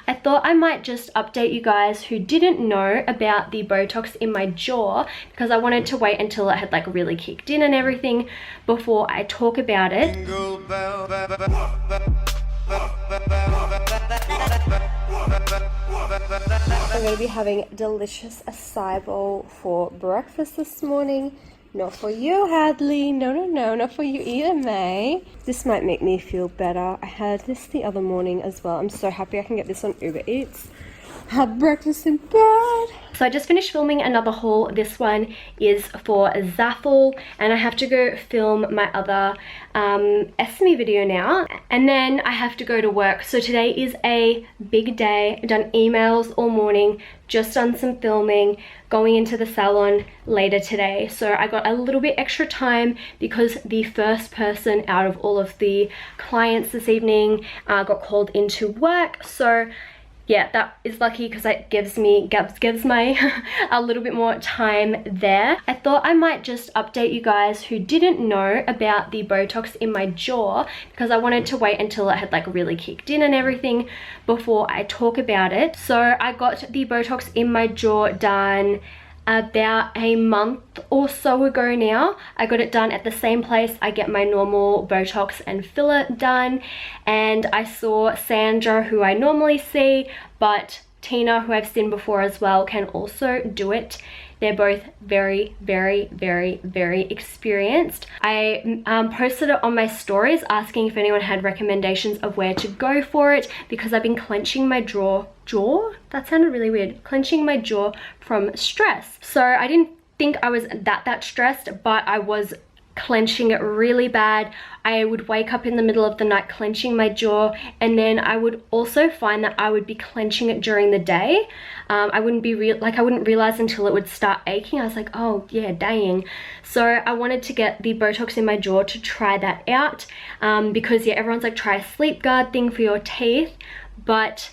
I thought I might just update you guys who didn't know about the Botox in my jaw, because I wanted to wait until it had like really kicked in and everything before I talk about it. I'm going to be having delicious acai bowl for breakfast this morning. Not for you, Hadley. No, not for you either, May. This might make me feel better. I had this the other morning as well. I'm so happy I can get this on Uber Eats. Had breakfast in bed. So I just finished filming another haul. This one is for Zaffle, and I have to go film my other Esme video now, and then I have to go to work. So today is a big day. I've done emails all morning, just done some filming, going into the salon later today. So I got a little bit extra time because the first person out of all of the clients this evening got called into work. So yeah, that is lucky because it gives me a little bit more time there. I thought I might just update you guys who didn't know about the Botox in my jaw, because I wanted to wait until it had like really kicked in and everything before I talk about it. So I got the Botox in my jaw done about a month or so ago now. I got it done at the same place I get my normal Botox and filler done, and I saw Sandra, who I normally see, but Tina, who I've seen before as well, can also do it. They're both very experienced. I posted it on my stories asking if anyone had recommendations of where to go for it, because I've been clenching my jaw? That sounded really weird. Clenching my jaw from stress. So I didn't think I was that stressed, but I was clenching it really bad. I would wake up in the middle of the night clenching my jaw, and then I would also find that I would be clenching it during the day. I wouldn't realize until it would start aching. I was like, oh yeah, dang. So I wanted to get the Botox in my jaw to try that out, because yeah, everyone's like, try a sleep guard thing for your teeth, but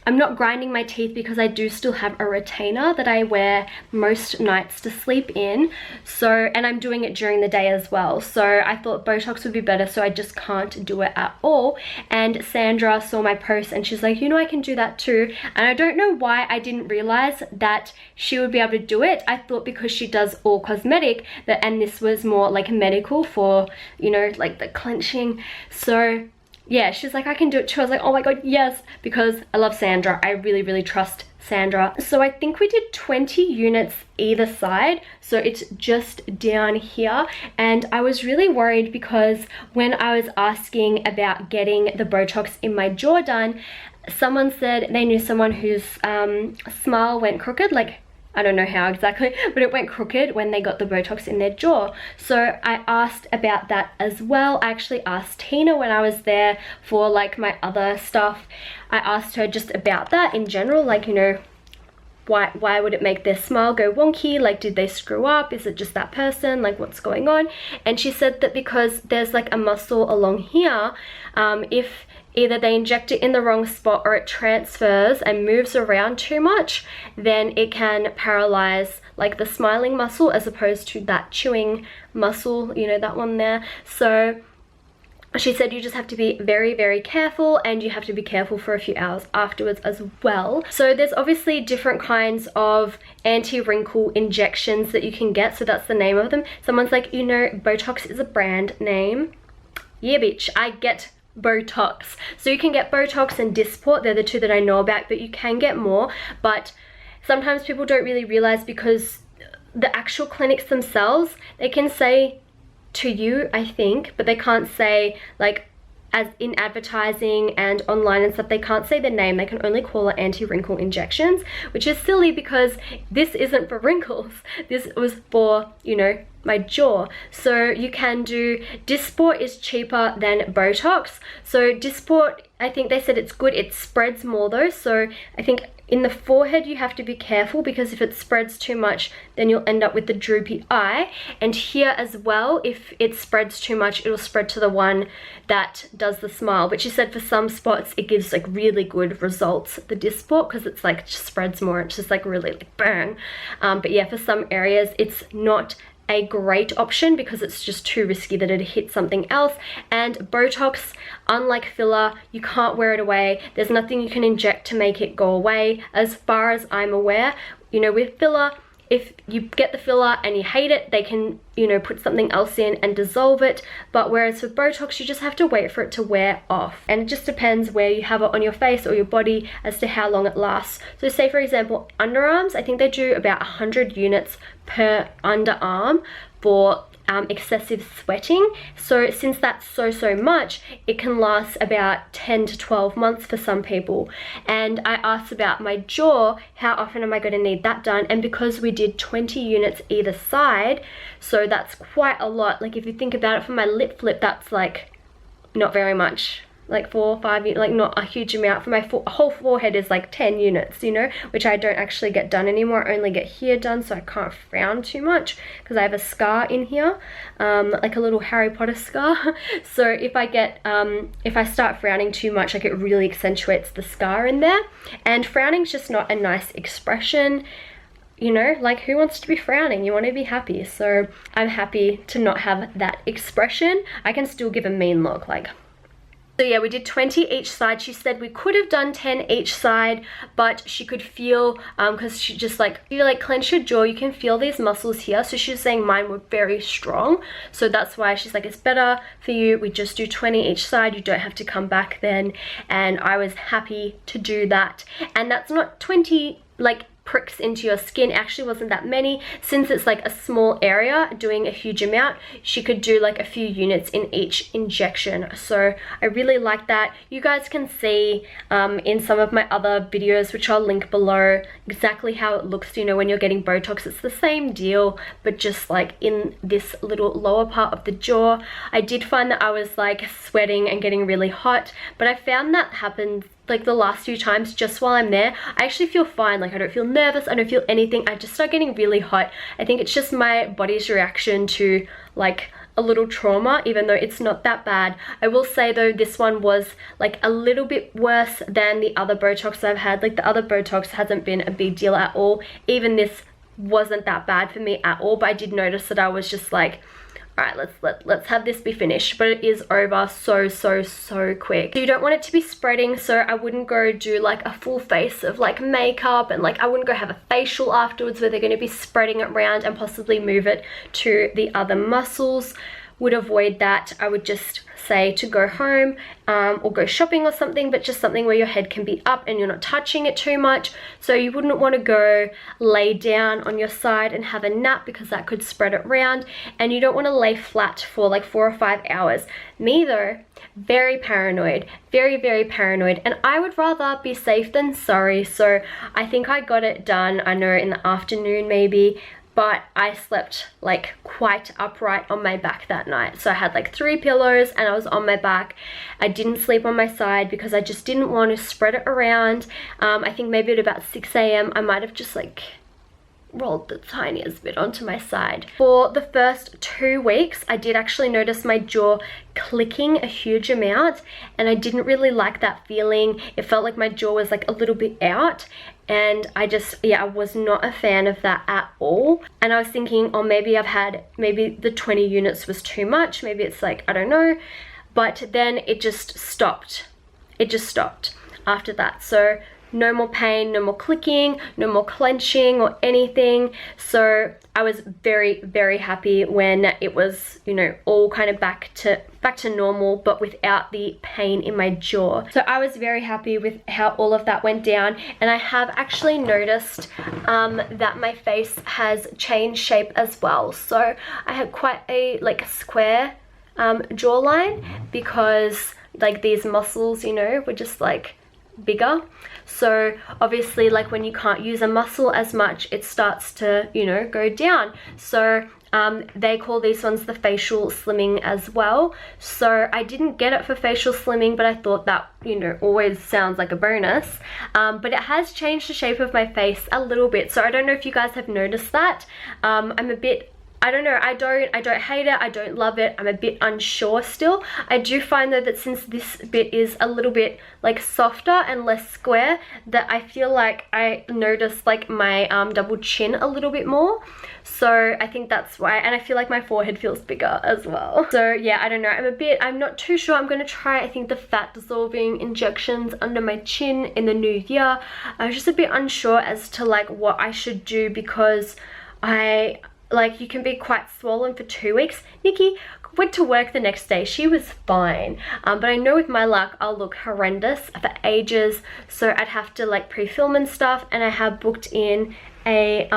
I'm not grinding my teeth because I do still have a retainer that I wear most nights to sleep in. So, and I'm doing it during the day as well. So I thought Botox would be better, so I just can't do it at all. And Sandra saw my post and she's like, you know, I can do that too. And I don't know why I didn't realize that she would be able to do it. I thought because she does all cosmetic, and this was more like medical for, you know, like the clenching. So yeah, she's like, I can do it too. I was like, oh my god, yes, because I love Sandra. I really trust Sandra. So I think we did 20 units either side, so it's just down here. And I was really worried because when I was asking about getting the Botox in my jaw done, someone said they knew someone whose smile went crooked, like, I don't know how exactly, but it went crooked when they got the Botox in their jaw. So I asked about that as well. I actually asked Tina when I was there for like my other stuff. I asked her just about that in general, like, you know, why would it make their smile go wonky? Like, did they screw up? Is it just that person? Like, what's going on? And she said that because there's like a muscle along here, if either they inject it in the wrong spot or it transfers and moves around too much, then it can paralyze like the smiling muscle as opposed to that chewing muscle, you know, that one there. So she said you just have to be very careful, and you have to be careful for a few hours afterwards as well. So there's obviously different kinds of anti-wrinkle injections that you can get, so that's the name of them. Someone's like, you know, Botox is a brand name. Yeah, bitch, I get Botox. So you can get Botox and Dysport, they're the two that I know about, but you can get more. But sometimes people don't really realize, because the actual clinics themselves, they can say to you, I think, but they can't say, like, as in advertising and online and stuff, they can't say the name. They can only call it anti-wrinkle injections, which is silly because this isn't for wrinkles. This was for, you know, my jaw. So you can do, Dysport is cheaper than Botox. So Dysport, I think they said it's good. It spreads more though. So I think in the forehead you have to be careful, because if it spreads too much, then you'll end up with the droopy eye. And here as well, if it spreads too much, it'll spread to the one that does the smile. But she said for some spots it gives like really good results, the Dysport, because it's like just spreads more. It's just like really like bang. But yeah, for some areas it's not a great option because it's just too risky that it'd hit something else. And Botox, unlike filler, you can't wear it away. There's nothing you can inject to make it go away, as far as I'm aware. You know, with filler, if you get the filler and you hate it, they can, you know, put something else in and dissolve it. But whereas with Botox, you just have to wait for it to wear off. And it just depends where you have it on your face or your body as to how long it lasts. So say, for example, underarms, I think they do about 100 units per underarm for excessive sweating. So since that's so much, it can last about 10 to 12 months for some people. And I asked about my jaw, how often am I going to need that done? And because we did 20 units either side, so that's quite a lot. Like if you think about it, for my lip flip, that's like not very much, like 4 or 5, like not a huge amount. For my whole forehead is like 10 units, you know, which I don't actually get done anymore. I only get here done, so I can't frown too much because I have a scar in here, like a little Harry Potter scar. So if I get if I start frowning too much, like it really accentuates the scar in there. And frowning's just not a nice expression. You know, like who wants to be frowning? You want to be happy. So I'm happy to not have that expression. I can still give a mean look, like. So yeah, we did 20 each side. She said we could have done 10 each side, but she could feel, because she just like, you like clench your jaw, you can feel these muscles here. So she's saying mine were very strong. So that's why she's like, it's better for you, we just do 20 each side. You don't have to come back then. And I was happy to do that. And that's not 20 like pricks into your skin. It actually wasn't that many. Since it's like a small area doing a huge amount, she could do like a few units in each injection. So I really like that. You guys can see in some of my other videos, which I'll link below, exactly how it looks, you know, when you're getting Botox. It's the same deal, but just like in this little lower part of the jaw. I did find that I was like sweating and getting really hot, but I found that happens like the last few times just while I'm there. I actually feel fine. Like I don't feel nervous, I don't feel anything. I just start getting really hot. I think it's just my body's reaction to like a little trauma, even though it's not that bad. I will say though, this one was like a little bit worse than the other Botox I've had. Like the other Botox hasn't been a big deal at all. Even this wasn't that bad for me at all, but I did notice that I was just like, all right, let's have this be finished. But it is over so quick. You don't want it to be spreading, so I wouldn't go do like a full face of like makeup, and like I wouldn't go have a facial afterwards where they're going to be spreading it around and possibly move it to the other muscles. Would avoid that. I would just say to go home or go shopping or something, but just something where your head can be up and you're not touching it too much. So you wouldn't want to go lay down on your side and have a nap because that could spread it around, and you don't want to lay flat for like 4 or 5 hours. Me though, very paranoid, very paranoid, and I would rather be safe than sorry. So I think I got it done, I know, in the afternoon maybe, but I slept like quite upright on my back that night. So I had like 3 pillows and I was on my back. I didn't sleep on my side because I just didn't want to spread it around. I think maybe at about 6 AM I might have just like rolled the tiniest bit onto my side. For the first 2 weeks, I did actually notice my jaw clicking a huge amount, and I didn't really like that feeling. It felt like my jaw was like a little bit out, and I just, yeah, I was not a fan of that at all. And I was thinking, oh, maybe maybe the 20 units was too much, maybe it's like, I don't know. But then it just stopped. It just stopped after that. So no more pain, no more clicking, no more clenching or anything. So I was very happy when it was, you know, all kind of back to normal, but without the pain in my jaw. So I was very happy with how all of that went down. And I have actually noticed that my face has changed shape as well. So I had quite a like square jawline because like these muscles, you know, were just like bigger. So obviously, like when you can't use a muscle as much, it starts to, you know, go down. So they call these ones the facial slimming as well. So I didn't get it for facial slimming, but I thought that, you know, always sounds like a bonus. But it has changed the shape of my face a little bit. So I don't know if you guys have noticed that. I'm a bit I don't know, I don't hate it, I don't love it, I'm a bit unsure still. I do find though that since this bit is a little bit like softer and less square, that I feel like I notice like my double chin a little bit more. So I think that's why, and I feel like my forehead feels bigger as well. So yeah, I don't know, I'm not too sure. I'm gonna try, I think, the fat dissolving injections under my chin in the new year. I was just a bit unsure as to like what I should do, because you can be quite swollen for 2 weeks. Nikki went to work the next day, she was fine, but I know with my luck I'll look horrendous for ages, so I'd have to like pre-film and stuff, and I have booked in a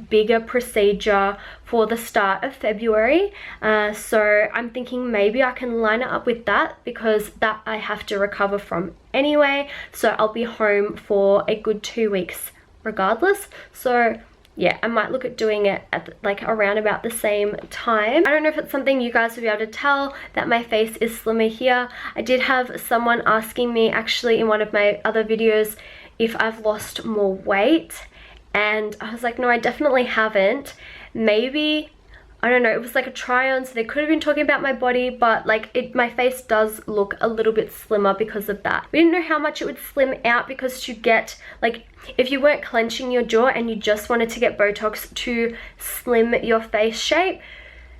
bigger procedure for the start of February, so I'm thinking maybe I can line it up with that, because that I have to recover from anyway, so I'll be home for a good 2 weeks regardless. So yeah, I might look at doing it at like around about the same time. I don't know if it's something you guys will be able to tell that my face is slimmer here. I did have someone asking me actually in one of my other videos if I've lost more weight, and I was like, no, I definitely haven't. Maybe, I don't know, it was like a try on, so they could have been talking about my body, but like my face does look a little bit slimmer because of that. We didn't know how much it would slim out, because to get like, if you weren't clenching your jaw and you just wanted to get Botox to slim your face shape,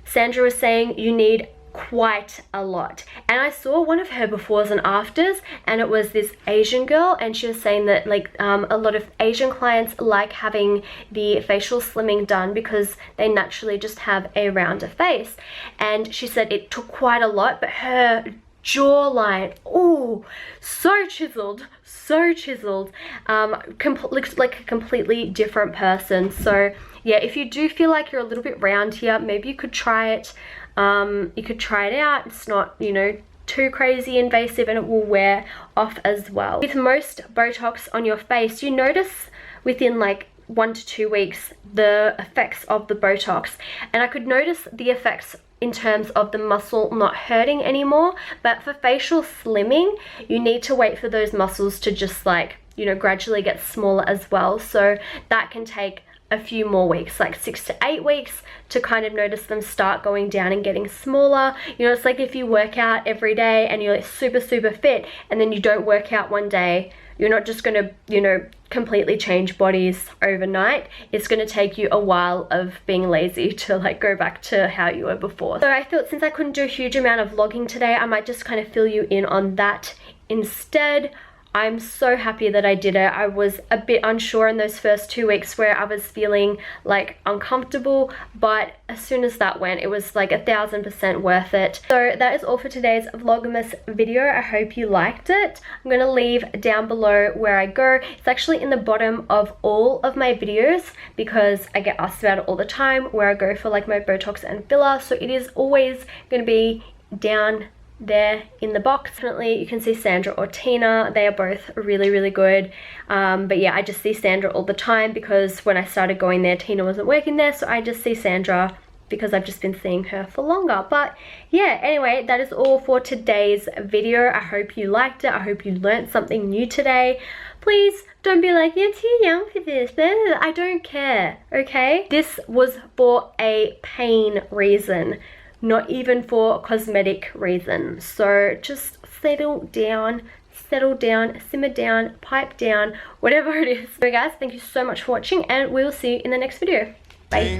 Sandra was saying you need quite a lot. And I saw one of her befores and afters, and it was this Asian girl, and she was saying that like a lot of Asian clients like having the facial slimming done because they naturally just have a rounder face. And she said it took quite a lot, but her jawline, oh, so chiseled, looks like a completely different person. So yeah, if you do feel like you're a little bit round here, maybe you could try it. You could try it out. It's not, you know, too crazy invasive, and it will wear off as well. With most Botox on your face, you notice within like 1 to 2 weeks the effects of the Botox, and I could notice the effects in terms of the muscle not hurting anymore. But for facial slimming, you need to wait for those muscles to just like, you know, gradually get smaller as well. So that can take a few more weeks, like 6 to 8 weeks, to kind of notice them start going down and getting smaller. You know, it's like if you work out every day and you're like super fit, and then you don't work out one day, you're not just gonna, you know, completely change bodies overnight. It's gonna take you a while of being lazy to like go back to how you were before. So I thought, since I couldn't do a huge amount of vlogging today, I might just kind of fill you in on that instead. I'm so happy that I did it. I was a bit unsure in those first 2 weeks where I was feeling like uncomfortable, but as soon as that went, it was like 1000% worth it. So that is all for today's Vlogmas video. I hope you liked it. I'm going to leave down below where I go. It's actually in the bottom of all of my videos, because I get asked about it all the time, where I go for like my Botox and filler. So it is always going to be down there in the box. Definitely you can see Sandra or Tina. They are both really good, but yeah, I just see Sandra all the time, because when I started going there, Tina wasn't working there, so I just see Sandra because I've just been seeing her for longer. But yeah, anyway, that is all for today's video. I hope you liked it. I hope you learned something new today. Please don't be like, you're too young for this. I don't care, okay? This was for a pain reason, not even for cosmetic reasons. So just settle down, simmer down, pipe down, whatever it is. So guys, thank you so much for watching, and we will see you in the next video. Bye.